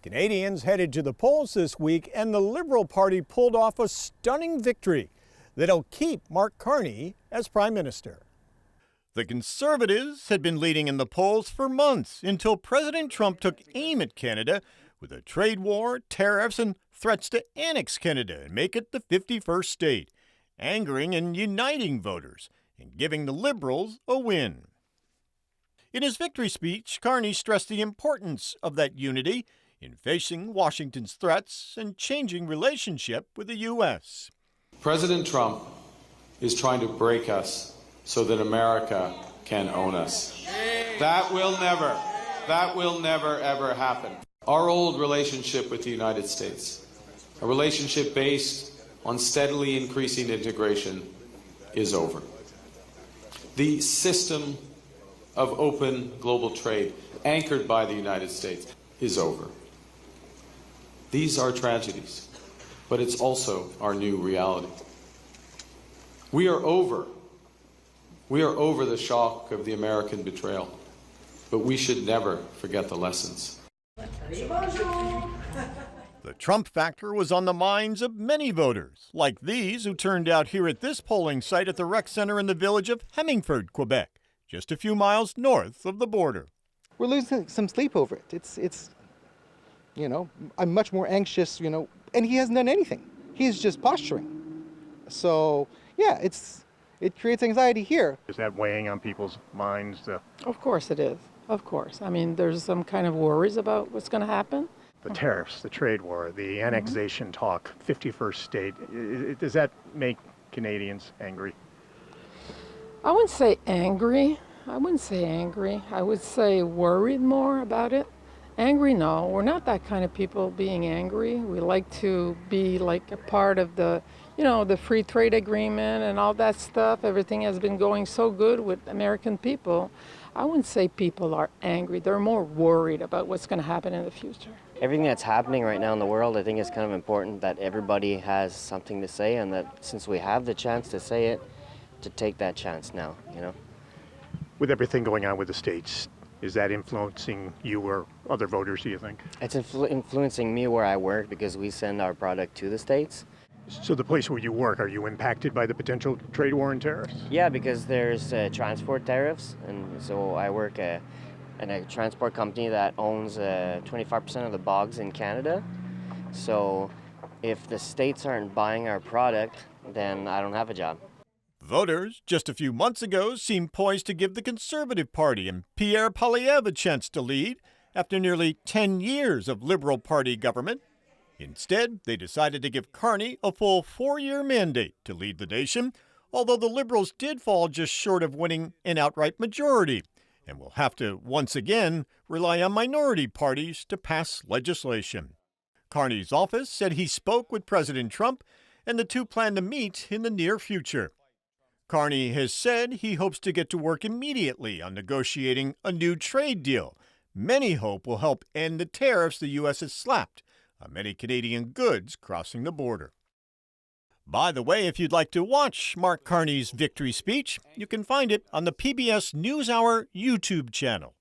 Canadians headed to the polls this week, and the Liberal Party pulled off a stunning victory that'll keep Mark Carney as Prime Minister. The Conservatives had been leading in the polls for months until President Trump took aim at Canada with a trade war, tariffs, and threats to annex Canada and make it the 51st state, angering and uniting voters and giving the Liberals a win. In his victory speech, Carney stressed the importance of that unity in facing Washington's threats and changing relationship with the U.S. President Trump is trying to break us so that America can own us. That will never, ever happen. Our old relationship with the United States, a relationship based on steadily increasing integration, is over. The system of open global trade anchored by the United States is over. These are tragedies, but it's also our new reality. We are over the shock of the American betrayal, but we should never forget the lessons. The Trump factor was on the minds of many voters, like these who turned out here at this polling site at the rec center in the village of Hemmingford, Quebec, just a few miles north of the border. We're losing some sleep over it. It's I'm much more anxious, and he hasn't done anything. He's just posturing. So, yeah, it creates anxiety here. Is that weighing on people's minds? Of course it is. Of course. I mean, there's some kind of worries about what's going to happen. The tariffs, the trade war, the annexation talk, 51st state. Does that make Canadians angry? I wouldn't say angry. I would say worried more about it. Angry, no. We're not that kind of people being angry. We like to be like a part of the free trade agreement and all that stuff. Everything has been going so good with American people. I wouldn't say people are angry. They're more worried about what's going to happen in the future. Everything that's happening right now in the world, I think it's kind of important that everybody has something to say, and that since we have the chance to say it, to take that chance now, With everything going on with the states, is that influencing you or other voters, do you think? It's influencing me where I work because we send our product to the states. So the place where you work, are you impacted by the potential trade war and tariffs? Yeah, because there's transport tariffs, and so I work in a transport company that owns 25% of the bogs in Canada. So if the states aren't buying our product, then I don't have a job. Voters just a few months ago seemed poised to give the Conservative Party and Pierre Poilievre a chance to lead after nearly 10 years of Liberal Party government. Instead, they decided to give Carney a full 4-year mandate to lead the nation, although the Liberals did fall just short of winning an outright majority and will have to once again rely on minority parties to pass legislation. Carney's office said he spoke with President Trump and the two plan to meet in the near future. Carney has said he hopes to get to work immediately on negotiating a new trade deal. Many hope will help end the tariffs the U.S. has slapped on many Canadian goods crossing the border. By the way, if you'd like to watch Mark Carney's victory speech, you can find it on the PBS NewsHour YouTube channel.